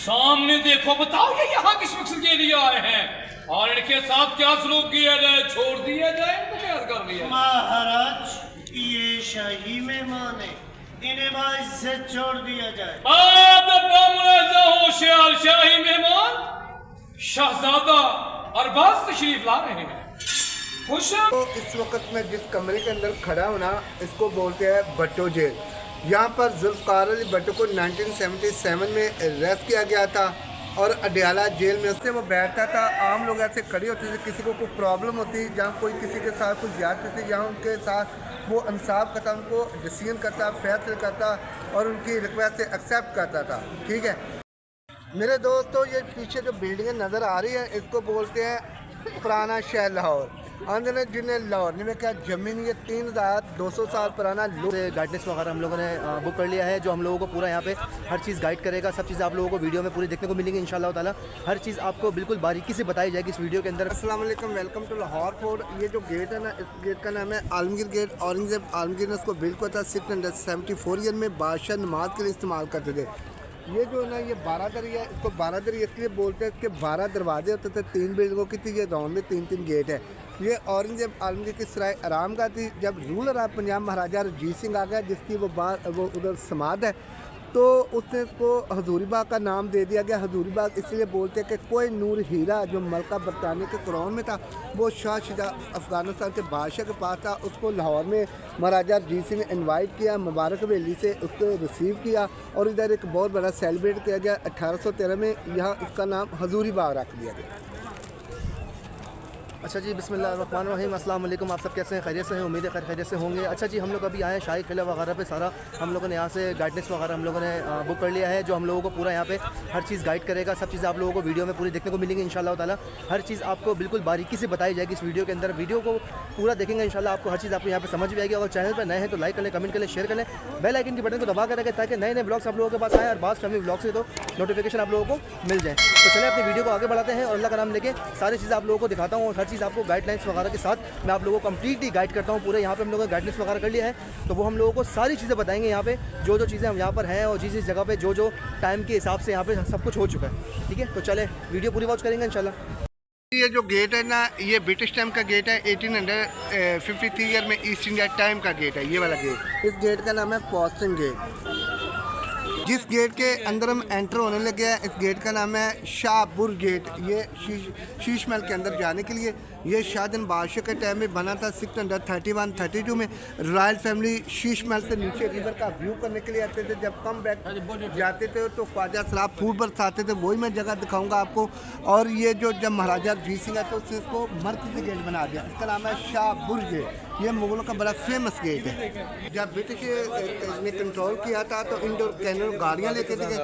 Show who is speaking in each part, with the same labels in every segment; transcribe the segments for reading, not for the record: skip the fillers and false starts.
Speaker 1: सामने देखो, बताओ ये यहाँ किस मकसद के लिए आए हैं और इनके साथ क्या सलूक किया जाए, छोड़ दिया जाए, इनको कैद कर दिया?
Speaker 2: महाराज ये शाही मेहमान है, इन्हें बाइज्जत छोड़ दिया जाए।
Speaker 1: होशियार शाही मेहमान शहजादा अरबाज तशरीफ ला रहे हैं। खुश
Speaker 3: तो इस वक्त मैं जिस कमरे के अंदर खड़ा हूँ ना, इसको बोलते हैं भट्टो जेल। यहाँ पर जुल्फ़कार अली भट्टो को 1977 में अरेस्ट किया गया था और अडयाला जेल में उससे वो बैठता था। आम लोग ऐसे खड़े होते थे, किसी को कोई प्रॉब्लम होती, जहाँ कोई किसी के साथ कुछ ज्यादती थी, जहाँ उनके साथ वो इंसाफ करता, उनको डिसीजन करता, फैसले करता और उनकी रिक्वेस्ट से एक्सेप्ट करता था। ठीक है मेरे दोस्तों, ये पीछे जो बिल्डिंगें नज़र आ रही है इसको बोलते हैं पुराना शहर लाहौर। अंदर जिन्हें लाहौर में क्या ज़मीन, ये 3200 साल पुराना
Speaker 4: गाइडनेस वगैरह हम लोगों ने बुक कर लिया है, जो हम लोगों को पूरा यहाँ पे हर चीज़ गाइड करेगा। सब चीज़ आप लोगों को वीडियो में पूरी देखने को मिलेंगी इंशाल्लाह ताला। हर चीज़ आपको बिल्कुल बारीकी से बताई जाएगी इस वीडियो के अंदर।
Speaker 3: अस्सलाम वालेकुम, वेलकम टू लाहौर फोर्ट। ये जो गेट है ना, इस गेट का नाम है आलमगीर गेट। औरंगजेब आलमगीर ने इसको बिल्ड किया था 674 ईयर में, बादशाह नमाज के लिए इस्तेमाल करते थे। ये जो है ना, ये 12 दरी है, इसको 12 दरी इसलिए बोलते हैं, इसके 12 दरवाजे होते थे, 3 बिल्डिंगों की थी। ये राउंड में 3-3 गेट है। ये औरंगजेब आलमगीर की सराय आराम का थी। जब रूलर ऑफ पंजाब महाराजा रंजीत सिंह आ गया, जिसकी वो उधर समाध है, तो उसने इसको हजूरी बाग का नाम दे दिया गया। हजूरी बाग इसलिए बोलते हैं कि कोई नूर हीरा जो मलका बरतानिया के क्रॉन में था, वो शाह शुजा अफ़गानिस्तान के बादशाह के पास था। उसको लाहौर में महाराजा रंजीत सिंह ने इनवाइट किया, मुबारक हवेली से उसको रिसीव किया और इधर एक बहुत बड़ा सेलिब्रेट किया गया। 1813 में यहाँ इसका नाम हजूरी बाग रख दिया गया।
Speaker 4: अच्छा जी, बिस्मिल्लाहिर्रहमानिर्रहीम। अस्सलाम वालेकुम। आप सब कैसे हैं? खैरियत से हैं? उम्मीद है खैरियत से होंगे। अच्छा जी, हम लोग अभी आए हैं शाही किला वगैरह पे। सारा हम लोगों ने यहाँ से गाइडनेस वगैरह हम लोगों ने बुक कर लिया है, जो हम लोगों को पूरा यहाँ पे हर चीज़ गाइड करेगा। सब चीज़ आप लोगों को वीडियो में पूरी देखने को मिलेंगी इंशाल्लाह ताला। हर चीज़ आपको बिल्कुल बारीकी से बताई जाएगी इस वीडियो के अंदर। वीडियो को पूरा देखेंगे इंशाल्लाह, आपको हर चीज़ आपको यहाँ पे समझ भी आएगी। अगर चैनल पर नए हैं तो लाइक कर लें, कमेंट कर लें, शेयर कर लें, बेल आइकन के बटन को दबा कर रखें ताकि नए नए ब्लॉग्स आप लोगों के पास आए और बात फैमिली ब्लॉग से तो नोटिफिकेशन आप लोगों को मिल जाए। तो चलिए अपनी वीडियो को आगे बढ़ाते हैं और अल्लाह का नाम लेके सारी चीज़ आप लोगों को दिखाता हूँ और हर चीज़ आपको गाइडलाइंस वगैरह के साथ मैं आप लोगों को कंप्लीटली गाइड करता हूँ। पूरे यहाँ पे हम लोगों ने गाइडनेस वगैरह कर लिया है, तो वो हम लोगों को सारी चीज़ें बताएंगे यहाँ पे, जो चीज़ें हम यहाँ पर हैं और जिस जगह पे जो टाइम के हिसाब से यहाँ पे सब कुछ हो चुका है। ठीक है, तो चले वीडियो पूरी वॉच करेंगे इंशाल्लाह।
Speaker 3: ये जो गेट है ना, ये ब्रिटिश टाइम का गेट है। 1853 ईयर में ईस्ट इंडिया टाइम का गेट है, ये वाला गेट। इस गेट का नाम है पोस्टन गेट। जिस गेट के अंदर हम एंटर होने लगे हैं, इस गेट का नाम है शाहपुर गेट। ये शीश महल के अंदर जाने के लिए ये शाहजहां बादशाह के टाइम में बना था। 631-32 में रॉयल फैमिली शीश महल से नीचे रिवर का व्यू करने के लिए आते थे। जब कम बैक जाते थे तो ख्वाजा सराब फूड बरसाते थे, वही मैं जगह दिखाऊंगा आपको। और ये जो जब महाराजा रंजीत सिंह आए तो उसने इसको मरकजी गेट बना दिया, इसका नाम है शाहपुर गेट। ये मुगलों का बड़ा फेमस गेट है। जब ब्रिटिश ने कंट्रोल किया था तो इंडोर कैनल गाड़ियाँ लेके थे,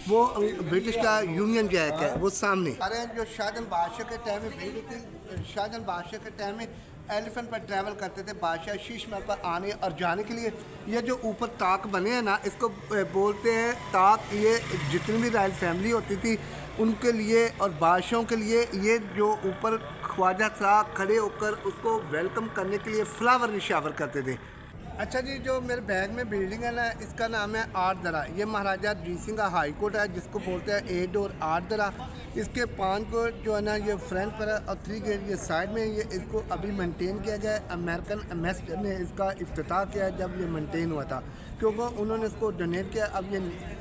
Speaker 3: वो ब्रिटिश का यूनियन जैक है वो सामने। अरे जो शाहजहां बादशाह के टाइम में भेजी थी, शाहजहां बादशाह के टाइम में एलिफेंट पर ट्रैवल करते थे बादशाह शीश महल पर आने और जाने के लिए। ये जो ऊपर ताक बने हैं ना, इसको बोलते हैं ताक। ये जितनी भी रॉयल फैमिली होती थी उनके लिए और बादशाहों के लिए, ये जो ऊपर ख्वाजा साहब खड़े होकर उसको वेलकम करने के लिए फ्लावर निशावर करते थे। अच्छा जी, जो मेरे बैग में बिल्डिंग है ना, इसका नाम है 8 दरा। ये महाराजा रंजीत सिंह का हाई कोर्ट है, जिसको बोलते हैं 8 और 8 दरा। इसके 5 कोर्ट जो है ना, ये फ्रंट पर है और 3 गेट ये साइड में। ये इसको अभी मेंटेन किया गया है। अमेरिकन एम्बेसडर ने इसका इफ्तिताह किया है जब ये मेंटेन हुआ था, क्योंकि उन्होंने इसको डोनेट किया। अब ये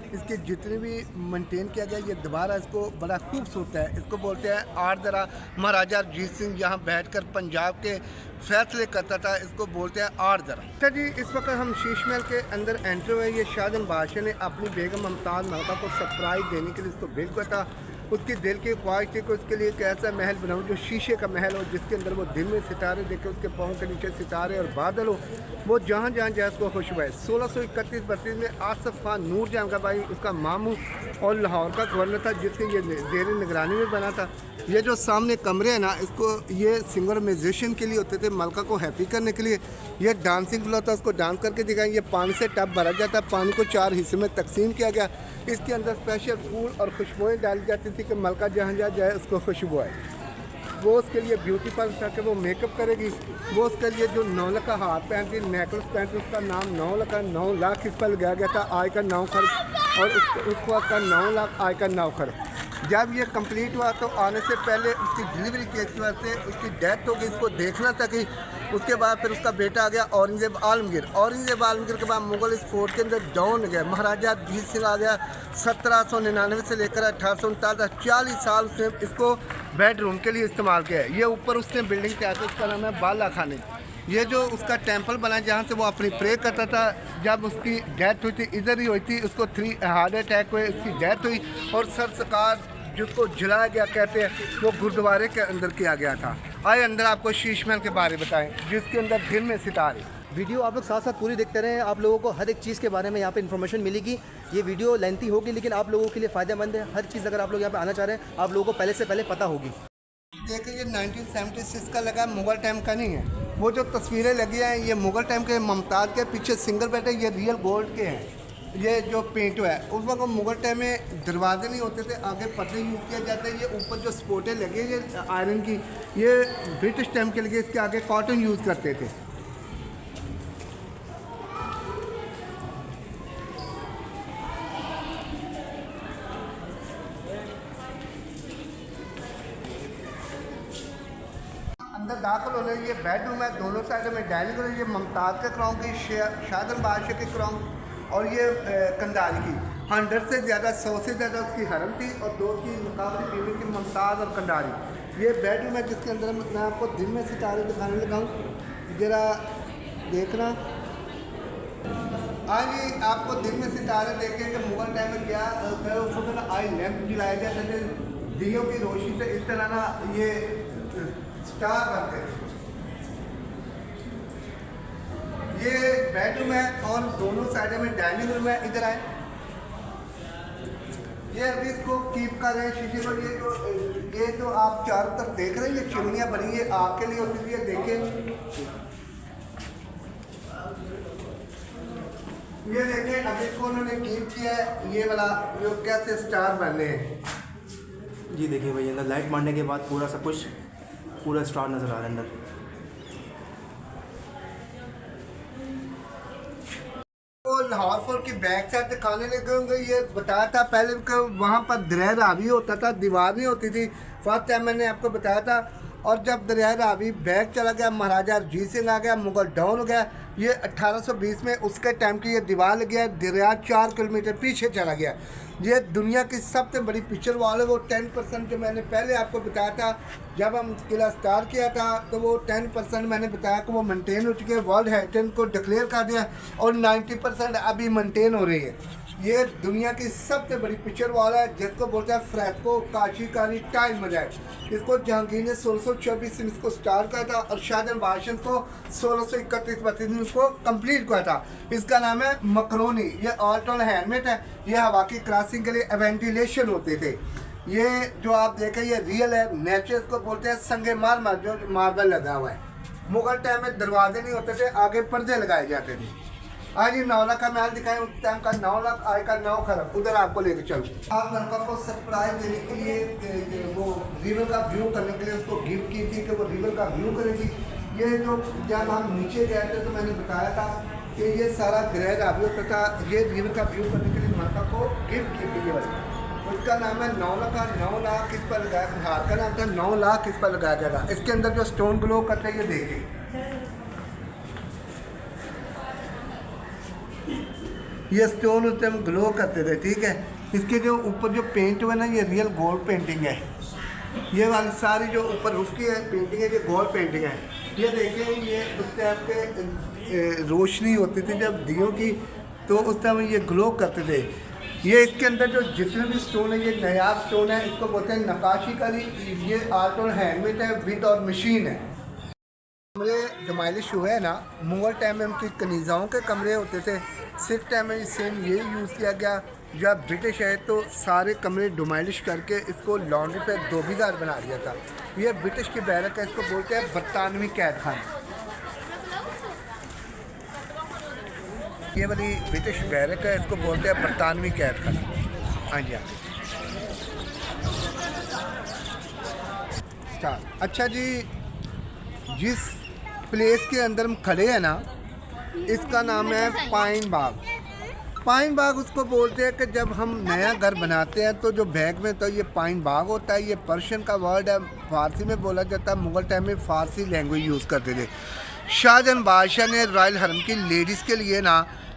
Speaker 3: इसके जितने भी मेंटेन किया गया, ये दोबारा इसको बड़ा खूबसूरत है। इसको बोलते हैं 8 दरा। महाराजा रंजीत सिंह यहाँ बैठकर पंजाब के फैसले करता था, इसको बोलते हैं 8 दरा। अच्छा जी, इस वक्त हम शीश महल के अंदर एंटर हुए। ये शाहजहां बादशाह ने अपनी बेगम मुमताज़ महल को सरप्राइज़ देने के लिए इसको बिल्ड किया था। उसकी दिल की ख्वाहिश थी कि उसके लिए एक ऐसा महल बनाऊँ जो शीशे का महल हो, जिसके अंदर वो दिन में सितारे देखे, उसके पाँव के नीचे सितारे और बादल हो, वो जहाँ जहाँ जाए उसको खुश हुआ है। 1631-32 में आसफ खान नूर जहाँ का भाई उसका मामू और लाहौर का गवर्नर था, जिसके ये ज़ेर निगरानी में बना था। ये जो सामने कमरे हैं ना, इसको ये सिंगर म्यूजिशियन के लिए होते थे, मलका को हैप्पी करने के लिए। ये डांसिंग फ्लोर था, उसको डांस करके दिखाएं। ये पानी से टब भरा जाता है, पानी को 4 हिस्से में तकसीम किया गया। इसके अंदर स्पेशल फूल और खुशबुएँ डाली जाती थी कि मलका जहाँ जहाँ जाए उसको खुशबू आए। वो उसके लिए ब्यूटी पार्लर जाके वो मेकअप करेगी, वो उसके लिए जो 9 लाख का हाथ पहनती नेकलेस पहनती, उसका नाम 9 लाख इस पर लगाया गया था, आय का 9 खर्च, और उसको आपका 9 लाख आय का 9 खर्च। जब ये कंप्लीट हुआ तो आने से पहले उसकी डिलीवरी के वास्ते उसकी डेथ हो गई, इसको देखना था कि उसके बाद फिर उसका बेटा आ गया औरंगजेब आलमगीर। औरंगजेब आलमगीर के बाद मुगल इस फोर्ट के अंदर डाउन गया, महाराजा जीत सिंह आ गया 1799 से लेकर 1839, 40 साल उसने इसको बेडरूम के लिए इस्तेमाल किया है। ये ऊपर उसने बिल्डिंग तैयार की, उसका नाम है बाला खाने। ये जो उसका टेंपल बना जहाँ से वो अपनी प्रे करता था, जब उसकी डेथ हुई थी इधर ही हुई थी, उसको 3 हार्ट अटैक हुए, उसकी डेथ हुई और सरकार जिसको जलाया गया कहते हैं वो गुरुद्वारे के अंदर किया गया था। आए अंदर आपको शीश महल के बारे बताएं जिसके अंदर दिन में सितारे।
Speaker 4: वीडियो आप लोग साथ साथ पूरी देखते रहें, आप लोगों को हर एक चीज़ के बारे में यहाँ पे इन्फॉर्मेशन मिलेगी। ये वीडियो लेंथी होगी लेकिन आप लोगों के लिए फ़ायदेमंद है। हर चीज़ अगर आप लोग यहाँ पे आना चाह रहे हैं आप लोगों को पहले से पहले पता होगी।
Speaker 3: देखिए ये 1976 का लगा, मुगल टाइम का नहीं है। वो जो तस्वीरें लगी हैं ये मुगल टाइम के मुमताज़ के पीछे सिंगल बेड है, ये रियल गोल्ड के हैं। ये जो पेंट है उस वक्त मुगल टाइम में दरवाजे नहीं होते थे, आगे पर्दे यूज़ किया जाते हैं। ये ऊपर जो स्पोर्टें लगी ये आयरन की, ये ब्रिटिश टाइम के लिए इसके आगे कॉटन यूज़ करते थे। अंदर दाखिल होने ये बेडरूम है, दोनों साइड में डाइनिंग रूम, ये मुमताज़ के क्राउन की, शाहजहां बादशाह के क्राउन और ये कंधारी की। 100 से ज़्यादा 100 से ज़्यादा उसकी हरम थी और 2 की मुकाबले बीवी की मुमताज़ और कंधारी। ये बेडरूम है जिसके अंदर मैं आपको दिन में सितारे दिखाने लगा हूँ, ज़रा देखना। हाँ जी, आपको दिन में सितारे देखें कि मुगल टाइम में क्या उसको ना आई लैंप जलाया जाता है, दियों की रोशनी से इस तरह ना ये स्टार बनते हैं। ये बेडरूम है और दोनों साइड में डाइनिंग रूम है। इधर आए, ये अभी इसको कीप कर रहे हैं शीशे को। ये जो आप चारों तरफ देख रहे हैं ये चिमनियाँ बनी है आग के लिए होती थी, ये देखें। ये देखें अभी इसको उन्होंने कीप किया है, ये वाला जो कैसे स्टार बने हैं।
Speaker 4: जी देखिए भाई अंदर लाइट मारने के बाद पूरा सब कुछ पूरा स्टार नज़र आ रहा है अंदर।
Speaker 3: लाहौर फोर्ट की बैक साइड दिखाने लगे होंगे। ये बताया था पहले कि वहाँ पर दरिया रावी होता था, दीवार नहीं होती थी। फर्स्ट टाइम मैंने आपको बताया था। और जब दरिया रावी बैक चला गया, महाराजा रणजीत सिंह आ गया, मुगल डाउन हो गया। ये 1820 में उसके टाइम की ये दीवार लग गया, दरिया 4 किलोमीटर पीछे चला गया। ये दुनिया की सबसे बड़ी पिक्चर वॉल है। वो 10% जो मैंने पहले आपको बताया था जब हम किला स्टार्ट किया था, तो वो 10% मैंने बताया कि वो मेंटेन हो चुके हैं, वर्ल्ड हेरिटेज को डिक्लेयर कर दिया और 90% अभी मेंटेन हो रही है। ये दुनिया की सबसे बड़ी पिक्चर वॉल है जिसको बोलते हैं फ्रेस्को काशीकारी टाइल मोज़ैक। इसको जहांगीर ने 1624 में इसको स्टार्ट किया था और शाहजहां बादशाह को 1631-32 में इसको कंप्लीट किया था। इसका नाम है मकरोनी। ये ऑल्टोन हेलमेट है, ये हवा की क्रॉसिंग के लिए वेंटिलेशन होते थे। ये जो आप देखें ये रियल है, नेचुरल को बोलते हैं संगे मारमर, जो मार्बल लगा हुआ है। मुगल टाइम में दरवाजे नहीं होते थे, आगे पर्दे लगाए जाते थे। आज ये 9 लाख का महल दिखाएं, उस टाइम का 9 लाख आय का 9 खरब। उधर आपको लेकर चलो। आप लड़का को सरप्राइज देने के लिए वो रिवर का व्यू करने के लिए उसको गिफ्ट की थी कि वो रिवर का व्यू करेगी। ये जो जब हम नीचे गए थे तो मैंने बताया था कि ये सारा ग्रह रावी होता था। ये रिवर का व्यू करने के लिए लड़का को गिफ्ट की थी। उसका नाम है 9 लाख इस पर लगाया, हाथ का नाम था 9 लाख इस पर लगाया गया। इसके अंदर जो स्टोन ग्लो करते हैं ये देखिए, ये स्टोन उस टाइम ग्लो करते थे, ठीक है। इसके जो ऊपर जो पेंट हुआ ना ये रियल गोल्ड पेंटिंग है। ये वाली सारी जो ऊपर उसकी है पेंटिंग है, ये गोल्ड पेंटिंग है। ये देखें ये उस टाइम पे रोशनी होती थी जब दियों की, तो उस टाइम ये ग्लो करते थे। ये इसके अंदर जो जितने भी स्टोन है ये नायाब स्टोन है, इसको बोलते हैं नक्काशी करी। ये आर्ट और हैंडमेड है, विद और मशीन है। कमरे डोमाइलिश हुए हैं ना, मुगल टाइम में उनकी कनीज़ाओं के कमरे होते थे। सिख टाइम में सेम ये यूज़ किया गया। जब ब्रिटिश आए तो सारे कमरे डोमाइलिश करके इसको लॉन्ड्री पे धोबीदार बना दिया था। ये ब्रिटिश की बैरक है, इसको बोलते हैं बरतानवी कैद खाना। ये वाली ब्रिटिश बैरक है, इसको बोलते हैं बरतानवी कैद खाना। हाँ जी हाँ। स्टार। अच्छा जी, जिस प्लेस के अंदर हम खड़े हैं ना, इसका नाम है पाइन बाग। पाइन बाग उसको बोलते हैं कि जब हम नया घर बनाते हैं तो जो बैग में तो ये पाइन बाग होता है। ये पर्शियन का वर्ड है, फारसी में बोला जाता है। मुग़ल टाइम में फ़ारसी लैंग्वेज यूज़ करते थे। शाहजहां बादशाह ने रॉयल हरम की लेडीज़ के लिए ना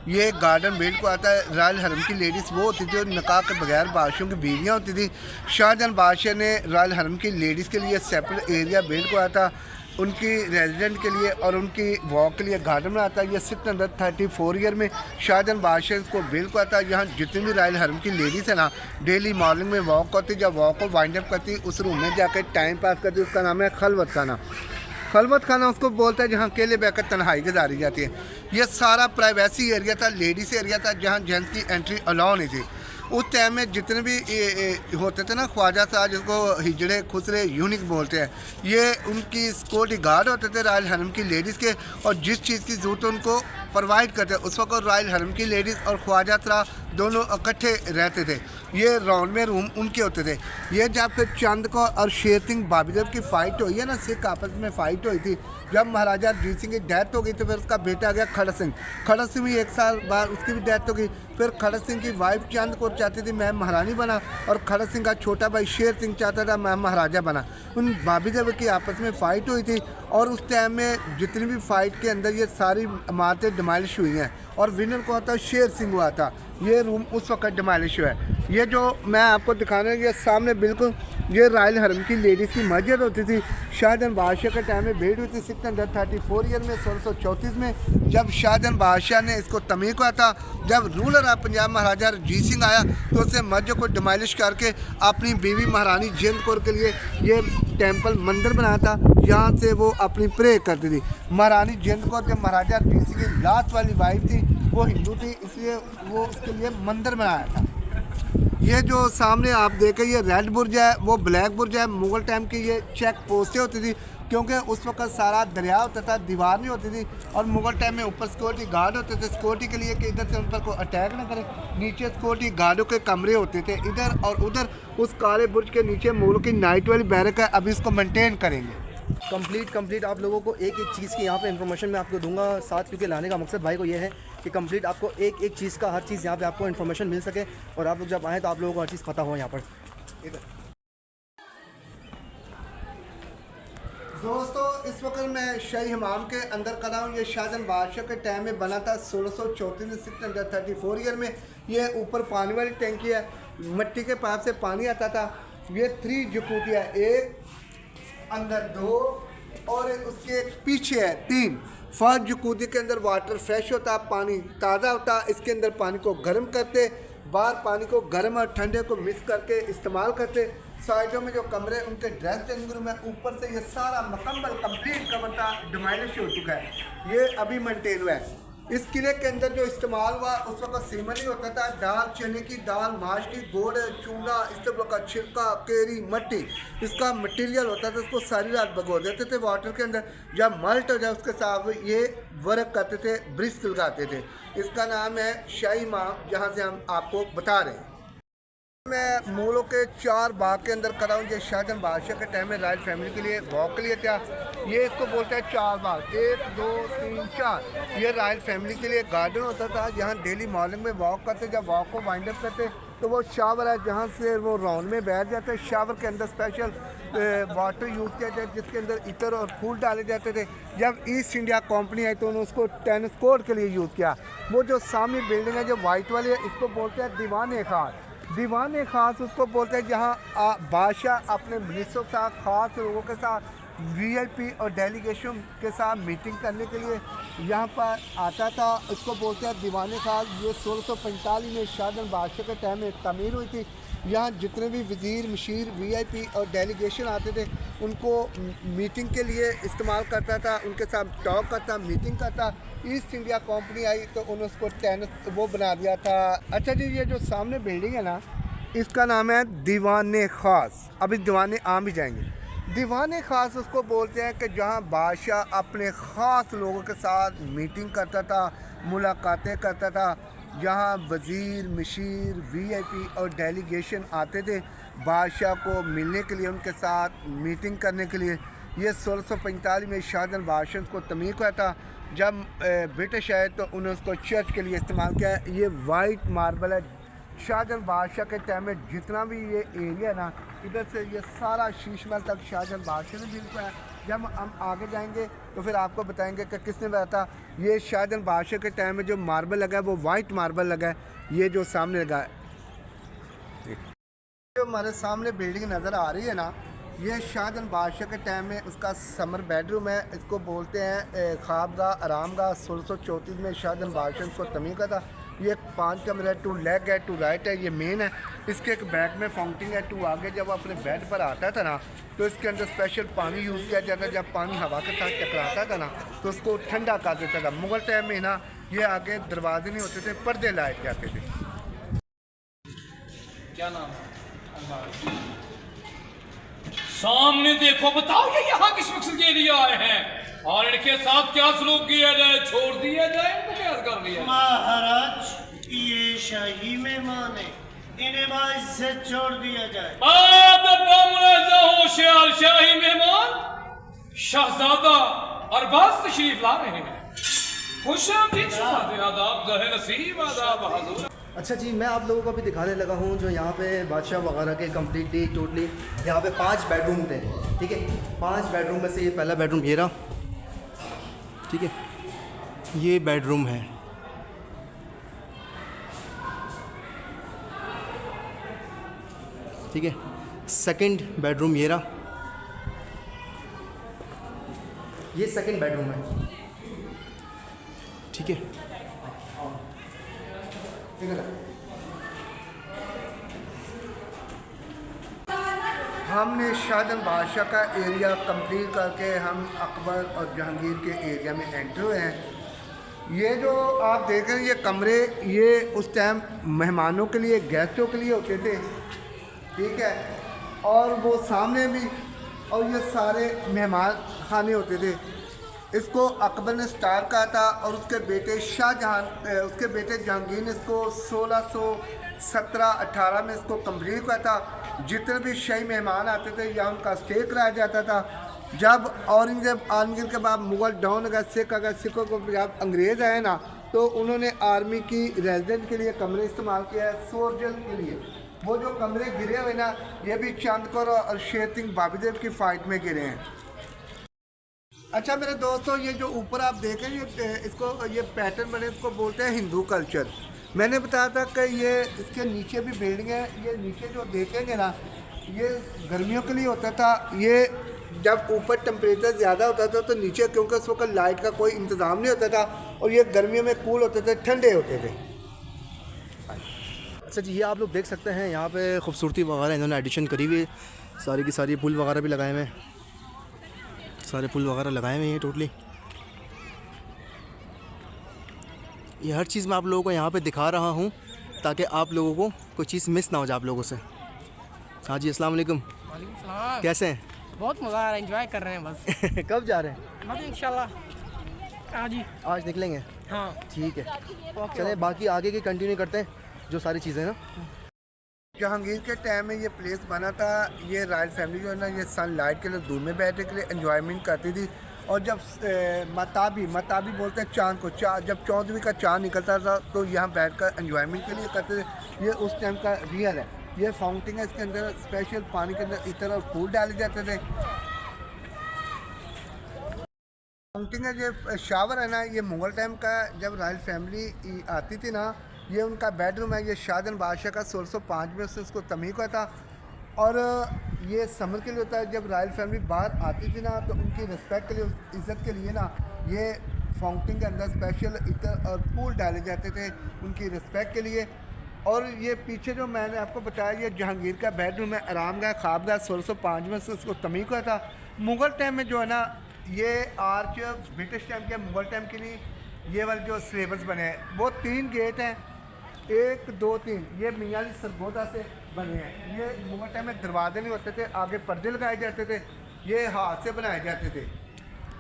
Speaker 3: ये गार्डन बिल्ड को आता है। रॉयल हरम की लेडीज़ वो होती थी जो निकाह के बगैर बादशाहों की बीवियाँ होती थी। शाहजहां बादशाह ने रॉयल हरम की लेडीज़ के लिए सेपरेट एरिया बिल्ड को आता, उनकी रेजिडेंट के लिए और उनकी वॉक के लिए गार्डन में आता है। ये 634 ईयर में शाहजहां बादशाह को बिल्ड को आता है। यहाँ जितनी भी रॉयल हरम की लेडीज़ है ना, डेली मॉर्निंग में वॉक करती, जब वॉक को वाइंड अप करती, उस रूम में जाकर टाइम पास करती। उसका नाम है खलवत खाना। खलवत खाना उसको बोलता है जहाँ अकेले बैठकर तन्हाई गुजारी जाती है। ये सारा प्राइवेसी एरिया था, लेडीज़ एरिया था, जहाँ जेंट्स की एंट्री अलाउ नहीं थी। उस टाइम में जितने भी होते थे ना ख्वाजा साहब, जिसको हिजड़े खुसरे यूनिक बोलते हैं, ये उनकी सिक्योरिटी गार्ड होते थे रॉयल हरम की लेडीज़ के, और जिस चीज़ की ज़रूरत उनको प्रोवाइड करते। उस वक्त रॉयल हरम की लेडीज़ और ख्वाजा साहब दोनों इकट्ठे रहते थे। ये राउंड में रूम उनके होते थे। ये जब फिर चंद को और शेर सिंह बाबीगर की फ़ाइट हुई है ना, सिख आपस में फ़ाइट हुई थी, जब महाराजा रजीत सिंह की डेथ हो गई तो फिर उसका बेटा आ गया खड़क सिंह। खड़क सिंह भी 1 साल बाद उसकी भी डेथ हो गई। फिर खड़क सिंह की वाइफ चंद को चाहती थी मैं महारानी बना, और खड़क सिंह का छोटा भाई शेर सिंह चाहता था मैं महाराजा बना। उन बाबीगर की आपस में फ़ाइट हुई थी, और उस टाइम में जितनी भी फ़ाइट के अंदर ये सारी इमारतें डिमालिश हुई हैं, और विनर कौन था? शेर सिंह हुआ था। ये रूम उस वक्त डिमालिश हुआ है। ये जो मैं आपको दिखाने ये सामने बिल्कुल ये रॉयल हरम की लेडीज़ की मस्जिद होती थी। शाहजहां बादशाह के टाइम में भेड़ हुई थी 634 ईयर में, 1634 में, जब शाहजहां बादशाह ने इसको तमीर किया था। जब रूलर ऑफ पंजाब महाराजा रजीत सिंह आया तो उसने मस्जिद को डिमालिश करके अपनी बीवी महारानी जिंद कौर के लिए ये टेम्पल मंदिर बनाया था, जहाँ से वो अपनी प्रे करती थी। महारानी जिंद कौर जब महाराजा रजीत सिंह की लास्ट वाली वाइफ थी, वो हिंदू थी, इसलिए वो उसके लिए मंदिर बनाया था। ये जो सामने आप देखें ये रेड बुर्ज है, वो ब्लैक बुर्ज है। मुग़ल टाइम की ये चेक पोस्टें होती थी, क्योंकि उस वक्त सारा दरिया होता था, दीवार नहीं होती थी, और मुग़ल टाइम में ऊपर सिक्योरिटी गार्ड होते थे सिक्योरिटी के लिए कि इधर से उन पर कोई अटैक ना करे। नीचे सिक्योरिटी गार्डों के कमरे होते थे इधर और उधर। उस काले बुर्ज के नीचे मुग़लों की नाइट वाली बैरक है, अभी इसको मेंटेन करेंगे।
Speaker 4: कंप्लीट आप लोगों को एक एक चीज़ की यहाँ पे इन्फॉर्मेशन मैं आपको दूंगा साथ, क्योंकि लाने का मकसद भाई को ये है कि कंप्लीट आपको एक एक चीज़ का हर चीज़ यहाँ पे आपको इन्फॉर्मेशन मिल सके, और आप लोग जब आएँ तो आप लोगों को हर चीज़ पता हो यहाँ पर।
Speaker 3: दोस्तों, इस वक्त मैं शाही हमाम के अंदर खड़ा हूँ। ये शाहजहां बादशाह के टाइम में बना था 1634 में, 634 ईयर में। ये ऊपर पानी वाली टैंकी है, मिट्टी के पाइप से पानी आता था। ये 3 जकूती है, एक अंदर 2 और उसके पीछे है 3। फर्स्ट जकूती के अंदर वाटर फ्रेश होता, पानी ताज़ा होता। इसके अंदर पानी को गर्म करते, बाहर पानी को गर्म और ठंडे को मिक्स करके इस्तेमाल करते। साइडों में जो कमरे उनके ड्रेस चेंजिंग रूम है, ऊपर से ये सारा मुकम्मल कंप्लीट कवर था, डिमालिश हो चुका है। ये अभी मेंटेन हुआ है। इस किले के अंदर जो इस्तेमाल हुआ उस वक्त सीमन ही होता था, दाल, चने की दाल, माश की, गुड़, चूना, इस तरह का छिलका, केरी, मट्टी, इसका मटेरियल होता था। उसको सारी रात भगो देते थे वाटर के अंदर। जब मल्ट हो जाए उसके साथ ये वर्क करते थे, ब्रिस्क लगाते थे। इसका नाम है शाही माम, जहाँ से हम आपको बता रहे हैं। मैं मुग़लों के 4 बाग के अंदर खड़ा हूँ। ये शाहजहां बादशाह के टाइम में रॉयल फैमिली के लिए वॉक के लिए था। ये इसको बोलते हैं 4 बाग, 1 2 3 4। ये रॉयल फैमिली के लिए गार्डन होता था, जहाँ डेली मॉर्निंग में वॉक करते। जब वॉक को वाइंड अप करते तो वो शावर है, जहाँ से वो राउंड में बैठ जाते। शावर के अंदर स्पेशल वाटर यूज़ किया जाए, जिसके अंदर इतर और फूल डाले जाते थे। जब ईस्ट इंडिया कंपनी आई तो उन्होंने उसको टेनिस कोर्ट के लिए यूज़ किया। वो जो सामने बिल्डिंग है जो वाइट वाली है, इसको बोलते हैं दीवान खास। दीवान खास उसको बोलते हैं जहाँ बादशाह अपने मिनिस्टरों के साथ, ख़ास लोगों के साथ, वीआईपी और डेलीगेशन के साथ मीटिंग करने के लिए यहाँ पर आता था। इसको बोलते हैं दीवान खास। ये 1645 में शाहजहां बादशाह के टाइम में तमीर हुई थी। यहाँ जितने भी वज़ीर, मशीर, वीआईपी और डेलीगेशन आते थे, उनको मीटिंग के लिए इस्तेमाल करता था, उनके साथ टॉक करता, मीटिंग करता। ईस्ट इंडिया कंपनी आई तो उन्होंने उसको टेनिस वो बना दिया था। अच्छा जी, ये जो सामने बिल्डिंग है ना, इसका नाम है दीवान खास। अभी दीवान आम भी जाएंगे। दीवान खास उसको बोलते हैं कि जहाँ बादशाह अपने ख़ास लोगों के साथ मीटिंग करता था, मुलाकातें करता था, यहाँ वज़ीर, मशीर, VIP और डेलीगेशन आते थे बादशाह को मिलने के लिए, उनके साथ मीटिंग करने के लिए। ये 1645 में शाहजहां बादशाह को तमीर हुआ था। जब ब्रिटिश आए तो उन्होंने उसको चर्च के लिए इस्तेमाल किया। ये वाइट मार्बल है। शाहजहां बादशाह के टाइम में जितना भी ये एरिया ना, इधर से ये सारा शीश महल तक शाहजहां बादशाह ने बिल्ड किया। जब हम आगे जाएंगे तो फिर आपको बताएंगे कि किसने बनाया था। ये शाहजहां बादशाह के टाइम में जो मार्बल लगा है वो वाइट मार्बल लगा है। ये जो सामने लगा है, जो हमारे सामने बिल्डिंग नज़र आ रही है ना, ये शाहजहां बादशाह के टाइम में उसका समर बेडरूम है। इसको बोलते हैं ख्वाबगाह, आरामगाह। 1634 में शाहजहां बादशाह ने इसको तमीर किया था। ये 5 कमरे है, 2 लेग है, 2 राइट है, ये मेन है। इसके एक बैक में फाउंटेन है, 2 आगे। जब अपने बेड पर आता था ना तो इसके अंदर स्पेशल पानी यूज़ किया जाता है। जब पानी हवा के साथ टकराता था ना तो उसको ठंडा कर देता था। मुगल टाइम में ना ये आगे दरवाजे नहीं होते थे, पर्दे लाए जाते थे।
Speaker 1: क्या नाम है? सामने देखो, बताओ ये यहाँ किस मकसद के लिए आए हैं और इनके साथ क्या सलूक किया जाए? छोड़ दिया जाए इनको, क्या कर लिया?
Speaker 2: महाराज, ये शाही मेहमान है, इन्हें बाइज्जत छोड़ दिया जाए।
Speaker 1: होशियार शाही मेहमान शहजादा अरबाज तशरीफ ला रहे हैं। खुश आमदीद शहजादे, आदाब ज़ाहिर नसीब, आदाब हज़ूर।
Speaker 4: अच्छा जी, मैं आप लोगों को भी दिखाने लगा हूँ जो यहाँ पे बादशाह वगैरह के कम्प्लीटली टोटली यहाँ पे 5 बेडरूम थे। ठीक है, 5 बेडरूम में से ये पहला बेडरूम ये रहा। ठीक है, ये बेडरूम है। ठीक है, सेकंड बेडरूम ये रहा। ये सेकंड बेडरूम है। ठीक है,
Speaker 3: हमने शाहजहां बादशाह का एरिया कंप्लीट करके हम अकबर और जहांगीर के एरिया में एंटर हुए हैं। ये जो आप देख रहे हैं ये कमरे, ये उस टाइम मेहमानों के लिए, गेस्टों के लिए होते थे। ठीक है, और वो सामने भी, और ये सारे मेहमान खाने होते थे। इसको अकबर ने स्टार्ट कहा था और उसके बेटे शाहजहां, उसके बेटे जहांगीर ने इसको 1617-18 में इसको कंप्लीट किया था। जितने भी शाही मेहमान आते थे यहाँ उनका स्टे कराया जाता था। जब औरंगजेब आलमगीर के बाद मुग़ल डाउन अगर सिखों को जब अंग्रेज़ आए ना तो उन्होंने आर्मी की रेजिडेंट के लिए कमरे इस्तेमाल किया है, सोल्जर के लिए। वो जो कमरे गिरे हुए ना, ये भी चांदकोर और शेर सिंह बाबीदेव की फ़ाइट में गिरे हैं। अच्छा मेरे दोस्तों, ये जो ऊपर आप देखें ये पैटर्न बने, इसको बोलते हैं हिंदू कल्चर। मैंने बताया था कि ये इसके नीचे भी बिल्डिंग है। ये नीचे जो देखेंगे ना, ये गर्मियों के लिए होता था। ये जब ऊपर टेम्परेचर ज़्यादा होता था तो नीचे, क्योंकि उस वक्त लाइट का कोई इंतज़ाम नहीं होता था और ये गर्मियों में कूल होते थे, ठंडे होते थे।
Speaker 4: अच्छा जी, ये आप लोग देख सकते हैं यहाँ पे खूबसूरती वगैरह इन्होंने एडिशन करी हुई है। सारी की सारी पुल वगैरह भी लगाए हुए हैं, सारे पुल वगैरह लगाए हुए हैं टोटली। ये हर चीज़ मैं आप लोगों को यहाँ पे दिखा रहा हूँ ताकि आप लोगों को कोई चीज़ मिस ना हो जाए आप लोगों से। हाँ जी, अस्सलाम वालेकुम।
Speaker 5: वालेकुम सलाम।
Speaker 4: कैसे हैं?
Speaker 5: बहुत मज़ा आ रहा है, एंजॉय कर रहे हैं बस।
Speaker 4: कब जा रहे हैं?
Speaker 5: बस इंशाल्लाह आज ही।
Speaker 4: आज निकलेंगे?
Speaker 5: हाँ
Speaker 4: ठीक है, चलें बाकी आगे की कंटिन्यू करते हैं जो सारी चीज़ें ना।
Speaker 3: जहांगीर के टाइम में ये प्लेस बना था। ये रॉयल फैमिली जो है ना, ये सनलाइट के लिए दूर में बैठने के लिए एंजॉयमेंट करती थी। और जब मताबी बोलते हैं चाँद को, जब 14वीं का चाँद निकलता था तो यहाँ बैठकर एंजॉयमेंट के लिए करते थे। ये उस टाइम का रियल है। ये फाउंटेन है, इसके अंदर स्पेशल पानी के अंदर इस तरह फूल डाले जाते थे। फाउंटेन है, ये शावर है ना, ये मुग़ल टाइम का। जब रॉयल फैमिली आती थी ना, ये उनका बेडरूम है। ये शाहजहां बादशाह का 1605 में उसने उसको तमीर किया था। और ये समर के लिए होता है। जब रॉयल फैमिली बाहर आती थी ना तो उनकी रिस्पेक्ट के लिए, इज़्ज़त के लिए ना, ये फाउंटेन के अंदर स्पेशल इतर और फूल डाले जाते थे उनकी रिस्पेक्ट के लिए। और ये पीछे जो मैंने आपको बताया, ये जहांगीर का बेडरूम है, आरामगाह, ख्वाबगाह। 1605 में से उसको तमीर किया था। मुग़ल टाइम में जो है ना, ये आर्च ब्रिटिश टाइम के, मुग़ल टाइम के लिए ये वाले जो स्लेब्स बने हैं वो 3 गेट हैं, 1 2 3। ये मियाँ अली सरगोदा से बने हैं। ये मुग़ल टाइम में दरवाजे नहीं होते थे, आगे पर्दे लगाए जाते थे, ये हाथ से बनाए जाते थे।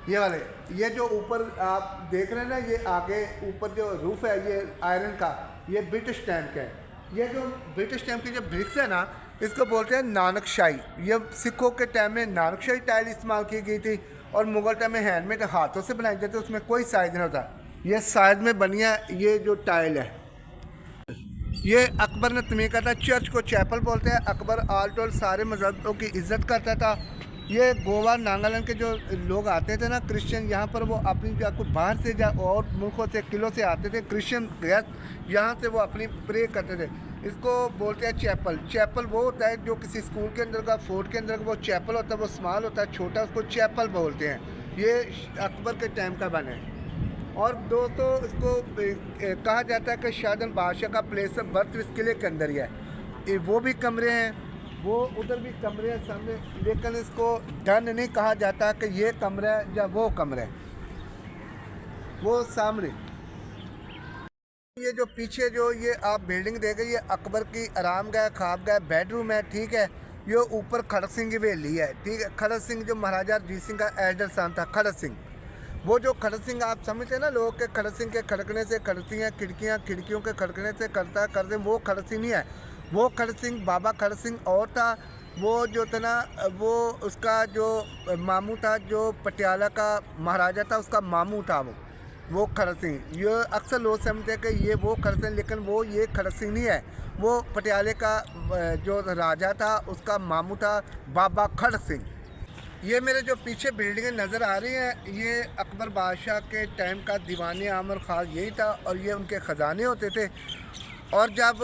Speaker 3: ये वाले, ये जो ऊपर आप देख रहे हैं ना, ये आगे ऊपर जो रूफ़ है ये आयरन का, ये ब्रिटिश टाइम का है। ये जो ब्रिटिश टाइम की जो ब्रिक्स है ना, इसको बोलते हैं नानकशाही। ये सिखों के टाइम में नानकशाही टाइल इस्तेमाल की गई थी और मुगल टाइम में हैंडमेड हाथों से बनाई जाती, उसमें कोई साइज नहीं होता। ये साइज में बनी है ये जो टाइल है। ये अकबर ने तमीर का था। चर्च को चैपल बोलते हैं। अकबर आल टोल सारे मजहबों की इज्जत करता था। ये गोवा नागालैंड के जो लोग आते थे ना क्रिश्चियन, यहाँ पर वो अपनी को बाहर से और मुल्कों से किलों से आते थे क्रिश्चियन गेस्ट, यहाँ से वो अपनी प्रे करते थे। इसको बोलते हैं चैपल। चैपल वो होता है जो किसी स्कूल के अंदर का, फोर्ट के अंदर का वो चैपल होता है, वो स्मॉल होता है, छोटा, उसको चैपल बोलते हैं। ये अकबर के टाइम का बना है। और दोस्तों इसको कहा जाता है कि शाहजहां बादशाह का प्लेस ऑफ बर्थ इस किले के अंदर ही है। वो भी कमरे हैं, वो उधर भी कमरे हैं सामने, लेकिन इसको डन नहीं कहा जाता कि ये कमरा है या वो कमरा है। वो सामने ये जो पीछे जो ये आप बिल्डिंग देखें, ये अकबर की आरामगाह, ख्वाबगाह, बेडरूम है, ठीक है। ये ऊपर खड़क सिंह की हवेली है, ठीक है। खड़क सिंह जो महाराजा रंजीत सिंह का एल्डर सन था, खड़क सिंह। वो जो खड़क सिंह आप समझते हैं ना लोग के खड़क सिंह के खड़कने से खड़कती हैं खिड़कियाँ, खिड़कियों के खड़कने से करता करते, वो खड़क सिंह नहीं है। वो खड़क सिंह बाबा खड़क सिंह और था। वो जो था ना, वो उसका जो मामू था, जो पटियाला का महाराजा था, उसका मामू था वो खड़क सिंह। ये अक्सर लोग समझते हैं कि ये वो खड़क सिंह, लेकिन वो ये खड़क सिंह नहीं है। वो पटियाले का जो राजा था उसका मामू था बाबा खड़क सिंह। ये मेरे जो पीछे बिल्डिंगें नज़र आ रही हैं, ये अकबर बादशाह के टाइम का दीवान आम और ख़ास यही था और ये उनके ख़जाने होते थे। और जब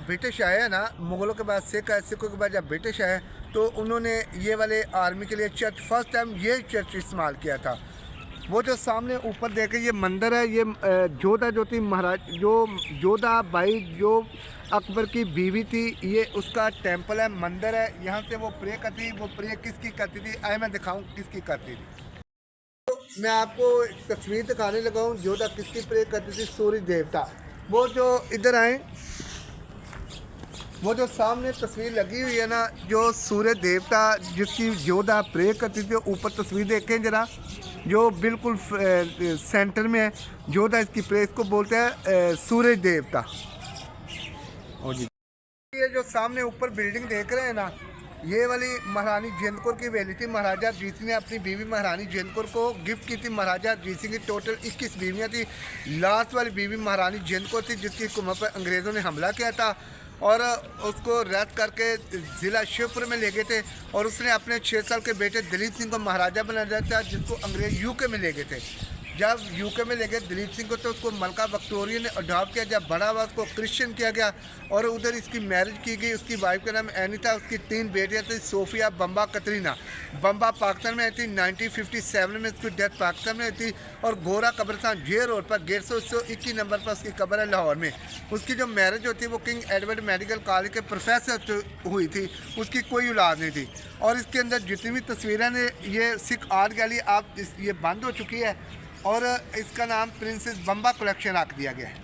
Speaker 3: ब्रिटिश आए ना, मुग़लों के बाद सिख आए, सिखों के बाद जब ब्रिटिश आए तो उन्होंने ये वाले आर्मी के लिए चर्च, फर्स्ट टाइम ये चर्च इस्तेमाल किया था। वो जो सामने ऊपर देखे ये मंदिर है, ये जोधा जो थी महाराज, जो जोधा बाई जो अकबर की बीवी थी, ये उसका टेंपल है, मंदिर है। यहाँ से वो प्रे करती, वो प्रे किसकी करती थी आए मैं दिखाऊँ किसकी करती थी। तो मैं आपको एक तस्वीर दिखाने लगा हूँ जोधा किसकी प्रे करती थी, सूर्य देवता। वो जो इधर आए, वो जो सामने तस्वीर लगी हुई है ना, जो सूर्य देवता जिसकी जोधा प्रे करती थी, ऊपर तस्वीर देखें जरा, जो बिल्कुल सेंटर में है जोधा इसकी प्रे, इसको बोलते हैं सूर्य देवता। और जी ये जो सामने ऊपर बिल्डिंग देख रहे हैं ना, ये वाली महारानी जिंद कौर की हवेली थी। महाराजा रंजीत सिंह ने अपनी बीवी महारानी जिंद कौर को गिफ्ट की थी। महाराजा रंजीत सिंह की टोटल 21 बीवियाँ थी। लास्ट वाली बीवी महारानी जिंद कौर थी, जिसकी हुकूमत पर अंग्रेज़ों ने हमला किया था और उसको रद्द करके ज़िला शिवपुर में ले गए थे। और उसने अपने 6 साल के बेटे दिलीप सिंह को महाराजा बना दिया था, जिसको अंग्रेज़ यूके में ले गए थे। जब यूके में ले गए दिलीप सिंह को तो उसको मलका विक्टोरिया ने अडॉप्ट किया। जब बड़ा हुआ उसको क्रिश्चियन किया गया और उधर इसकी मैरिज की गई। उसकी वाइफ का नाम एनी था। उसकी 3 बेटियां थी, सोफिया, बम्बा, कतरीना। बम्बा पाकिस्तान में आई थी 1957 में, उसकी डेथ पाकिस्तान में थी। और गोरा कब्रिस्तान जे रोड पर 121 नंबर पर उसकी कब्र है लाहौर में। उसकी जो मैरिज होती है वो किंग एडवर्ड मेडिकल कॉलेज के प्रोफेसर हुई थी। उसकी कोई औलाद नहीं थी। और इसके अंदर जितनी भी तस्वीरें ने, ये सिख आर्ट गैलरी आप ये बंद हो चुकी है और इसका नाम प्रिंसेस बम्बा कलेक्शन रख दिया गया है।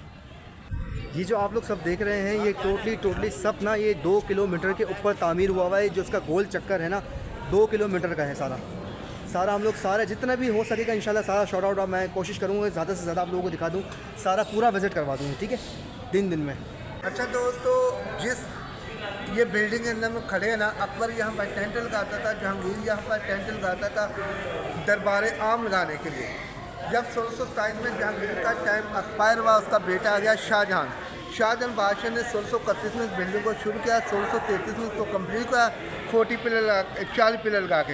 Speaker 4: ये जो आप लोग सब देख रहे हैं, ये टोटली सब ना, ये 2 किलोमीटर के ऊपर तामीर हुआ हुआ है। जो इसका गोल चक्कर है ना, 2 किलोमीटर का है सारा। हम लोग सारा जितना भी हो सकेगा इंशाल्लाह सारा शॉर्ट आउट मैं कोशिश करूँगा ज़्यादा से ज़्यादा आप लोगों को दिखा दूँ, सारा पूरा विज़िट करवा दूँगा, ठीक है, दिन में।
Speaker 3: अच्छा दोस्तों, जिस ये बिल्डिंग के अंदर में खड़े हैं ना, अकबर यहाँ पर टेंट लगाता था, जहांगीर यहाँ पर टेंट लगाता था दरबार आम लगाने के लिए। जब 1627 में जहांगीर का टाइम एक्सपायर हुआ, उसका बेटा आ गया शाहजहां बादशाह ने 1631 में इस बिल्डिंग को शुरू किया। 1633 में इसको कम्प्लीट किया, 40 पिलर लगा के।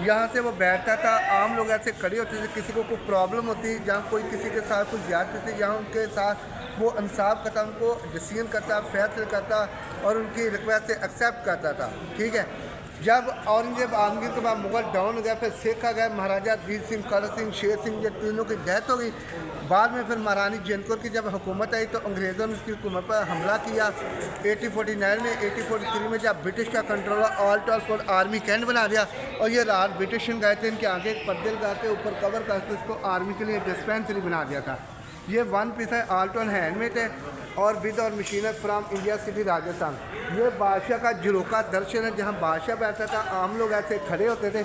Speaker 3: यहाँ से वो बैठता था, आम लोग ऐसे खड़े होते थे, किसी को कोई प्रॉब्लम होती, जहाँ कोई किसी के साथ कुछ ज्यादती थी, यहाँ उनके साथ वो इंसाफ करता, उनको डिसीजन करता, फैसले करता और उनकी रिक्वेस्ट से एक्सेप्ट करता था, ठीक है। जब औरंगजेब आलमगीर के बाद मुगल डाउन हो गया, फिर सिख आ गए, महाराजा रंजीत सिंह, खड़क सिंह, शेर सिंह, ये तीनों की डेथ हो गई। बाद में फिर महारानी जिंद कौर की जब हुकूमत आई तो अंग्रेज़ों ने उसकी हुकूमत पर हमला किया। 1849 में, 1843 में जब ब्रिटिश का कंट्रोल हुआ, ऑल टॉल फॉर आर्मी कैंट बना दिया। और ये रात ब्रिटिश गए थे, इनके आगे एक पर्दे लगा के ऊपर कवर करके इसको आर्मी के लिए डिस्पेंसरी बना दिया था। ये 1 पीस है, ऑल टॉल हैंडमेड है और विद और मशीनर फ्राम इंडिया सिटी राजस्थान। ये बादशाह का झरोका दर्शन है, जहाँ बादशाह बैठता था, आम लोग ऐसे खड़े होते थे।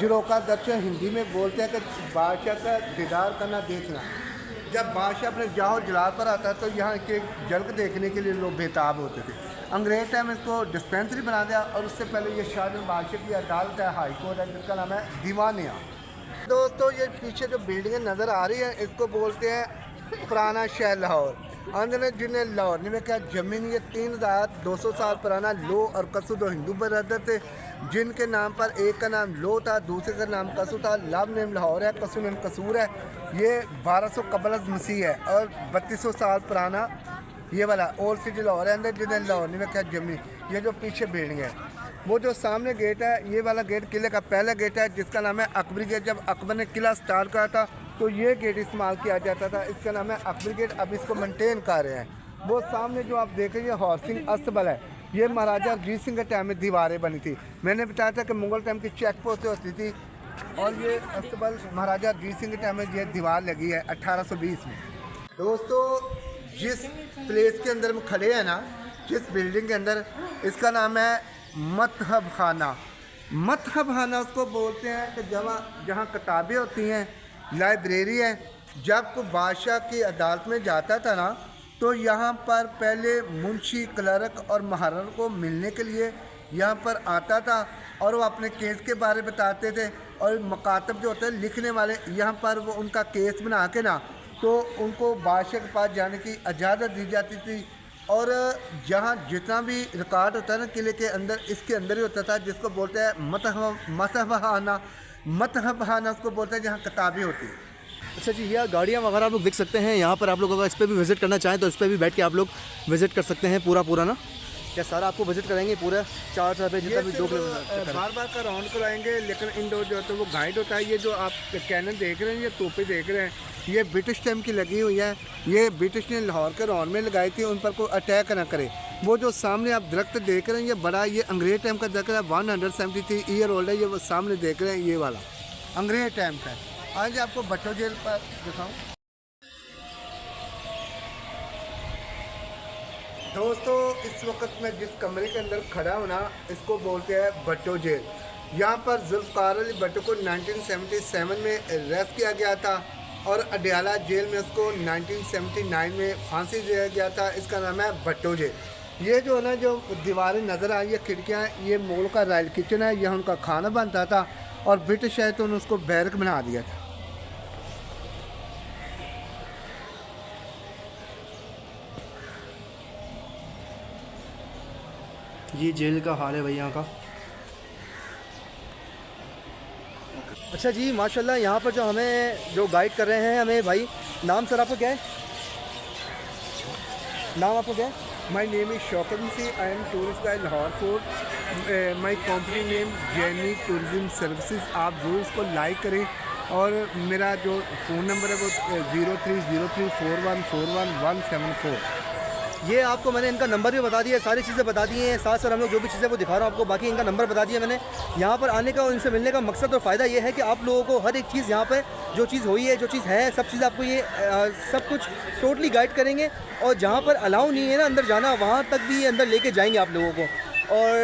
Speaker 3: झरोका दर्शन हिंदी में बोलते हैं कि बादशाह का दीदार करना, देखना। जब बादशाह अपने जाहो जलाल पर आता तो यहाँ के जलक देखने के लिए लोग बेताब होते थे। अंग्रेज टाइम इसको डिस्पेंसरी बना दिया और उससे पहले ये शाहजहां बादशाह की अदालत है, हाई कोर्ट है, जिसका नाम है दीवानिया। दोस्तों ये पीछे जो बिल्डिंगें नज़र आ रही हैं इसको बोलते हैं पुराना शहर लाहौर। अंदर जिन्हें लाहौर में क्या ज़मीन, ये 3200 साल पुराना लो और कसू दो हिंदू बरदर थे, जिनके नाम पर एक का नाम लो था, दूसरे का नाम कसू था। लव नेम लाहौर है, कसू नेम कसूर है। ये 1200 कबल अज़ मसीह है और 3200 साल पुराना ये वाला ओल्ड सिटी लाहौर है। अंदर जिन्हें लाहौर में क्या ज़मीन, ये जो पीछे बिल्डिंग है, वो जो सामने गेट है, ये वाला गेट किले का पहला गेट है जिसका नाम है अकबरी गेट। जब अकबर ने किला स्टार्ट करा था तो ये गेट इस्तेमाल किया जाता था, इसका नाम है अकबरी गेट। अब इसको मेंटेन कर रहे हैं। वो सामने जो आप देख रहे हैं हॉर्सिंग अस्तबल है, ये महाराजा रणजीत सिंह के टाइम में दीवारें बनी थी। मैंने बताया था कि मुगल टाइम की चेक पोस्टें होती थी और ये अस्तबल महाराजा रणजीत सिंह के टाइम में ये दीवार लगी है 1820 में। दोस्तों जिस प्लेस के अंदर हम खड़े हैं ना, जिस बिल्डिंग के अंदर, इसका नाम है मतहब खाना। मतहब खाना उसको बोलते हैं कि जहाँ किताबें होती हैं, लाइब्रेरी है। जब कोई बादशाह की अदालत में जाता था ना तो यहाँ पर पहले मुंशी, क्लर्क और महारर को मिलने के लिए यहाँ पर आता था और वो अपने केस के बारे बताते थे। और मकातब जो होते हैं लिखने वाले, यहाँ पर वो उनका केस बना के ना तो उनको बादशाह के पास जाने की इजाज़त दी जाती थी। और जहाँ जितना भी रिकॉर्ड होता है ना किले के अंदर, इसके अंदर ही होता था, जिसको बोलते हैं मतहबाना। मतहबाना उसको बोलते हैं जहाँ किताबें होती हैं।
Speaker 4: अच्छा जी, यह गाड़ियाँ वगैरह आप लोग देख सकते हैं यहाँ पर। आप लोग अगर इस पर भी विज़िट करना चाहें तो इस पर भी बैठ के आप लोग विज़िट कर सकते हैं पूरा ना। क्या सारा आपको विज़िट कराएंगे पूरा 4 पे जितना भी 2 किलोमीटर
Speaker 3: बार का राउंड कराएंगे। लेकिन इंडोर जो होता है वो गाइड होता है। ये जो आप कैनन देख रहे हैं, ये तोपें देख रहे हैं, ये ब्रिटिश टाइम की लगी हुई है। ये ब्रिटिश ने लाहौर के राउंड में लगाई थी, उन पर कोई अटैक ना करे। वो जो सामने आप दरख्त देख रहे हैं, ये बड़ा, ये अंग्रेज टाइम का दरख्त है, 173 ईयर ओल्ड है। ये वो सामने देख रहे हैं, ये वाला अंग्रेज टाइम का है। आज आपको भट्टो जेल पर दिखाऊं। दोस्तों इस वक्त मैं जिस कमरे के अंदर खड़ा हूँ ना, इसको बोलते हैं भट्टो जेल। यहाँ पर जुल्फ़िकार अली भट्टो को 1977 में अरेस्ट किया गया था और अडयाला जेल में उसको 1979 में फांसी दिया गया था। इसका नाम है भट्टो जेल। ये जो है ना, जो दीवारें नज़र आई, ये खिड़कियाँ, ये मुगल का रॉयल किचन है, यहाँ उनका खाना बनता था। और ब्रिटिश है तो उन्होंने उसको बैरक बना दिया था।
Speaker 4: ये जेल का हाल है भाई यहाँ का। अच्छा जी, माशाल्लाह यहाँ पर जो हमें जो गाइड कर रहे हैं हमें भाई, नाम सर आपका क्या है? नाम आपका क्या है?
Speaker 3: My name is Shaukat Masih. I am tourist guide Lahore fort. My company name Jenny tourism services. आप ज़रूर इसको लाइक करें। और मेरा जो फ़ोन नंबर है वो 0303414174।
Speaker 4: ये आपको मैंने इनका नंबर भी बता दिया, सारी चीज़ें बता दी हैं। साथ हम लोग जो भी चीज़ें वो दिखा रहा हूँ आपको, बाकी इनका नंबर बता दिया मैंने। यहाँ पर आने का और इनसे मिलने का मकसद और फ़ायदा ये है कि आप लोगों को हर एक चीज़ यहाँ पे जो चीज़ हुई है, जो चीज़ है, सब चीज़ आपको ये सब कुछ टोटली गाइड करेंगे। और जहाँ पर अलाउ नहीं है ना अंदर जाना, वहाँ तक भी अंदर लेके जाएंगे आप लोगों को। और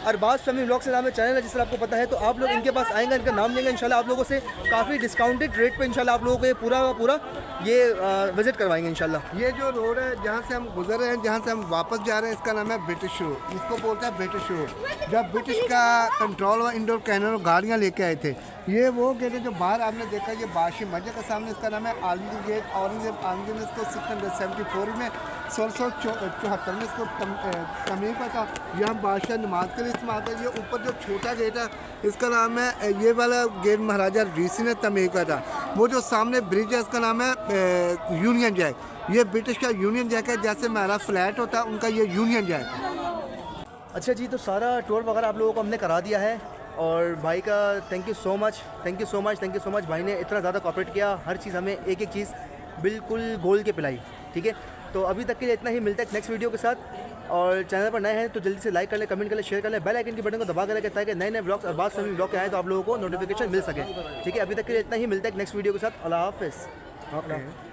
Speaker 4: अरबाज फैमिली व्लॉग से नाम है चैनल है, जिस तरह आपको पता है। तो आप लोग इनके पास आएंगे, इनका नाम लेंगे, इंशाल्लाह आप लोगों से काफ़ी डिस्काउंटेड रेट पे इंशाल्लाह आप लोगों को ये पूरा ये विज़िट करवाएंगे इंशाल्लाह।
Speaker 3: ये जो रोड है जहाँ से हम गुजर रहे हैं, जहाँ से हम वापस जा रहे हैं, इसका नाम है ब्रिटिश रोड। इसको बोलते हैं ब्रिटिश रोड। जब ब्रिटिश का कंट्रोल हुआ, इंडोर कैनल गाड़ियाँ लेके आए थे। ये वो गेट है जो बाहर आपने देखा, ये बादशाह मस्जिद के सामने, इसका नाम है आलमगीर गेट। औरंगजेब आलमगीर ने इसको 674 में 1674 में इसको तमीर पर था। यहाँ बादशाह नमाज के लिए इस्तेमाल था। ये ऊपर जो छोटा गेट है, इसका नाम है, ये वाला गेट महाराजा रणजीत सिंह ने तमीर का था। वो जो सामने ब्रिज है, इसका नाम है यूनियन जैक। ये ब्रिटिश का यूनियन जैक है, जैसे हमारा फ्लैट होता है, उनका ये यूनियन जैक है।
Speaker 4: अच्छा जी, तो सारा टूर वगैरह आप लोगों को हमने करा दिया है। और भाई का थैंक यू सो मच। भाई ने इतना ज़्यादा कोऑपरेट किया, हर चीज़ हमें एक चीज़ बिल्कुल गोल के पिलाई। ठीक है, तो अभी तक के लिए इतना ही। मिलता है नेक्स्ट वीडियो के साथ। और चैनल पर नए हैं तो जल्दी से लाइक कर लें, कमेंट कर लें, शेयर कर लें, बेल आइकन की बटन को दबा कर रखें ताकि नए ब्लॉग्स और बात सभी ब्लॉग के आए तो आप लोगों को नोटिफिकेशन मिल सके। ठीक है, अभी तक के लिए इतना ही। मिलता है नेक्स्ट वीडियो के साथ। अल्लाह हाफ़िज़।
Speaker 3: ओके।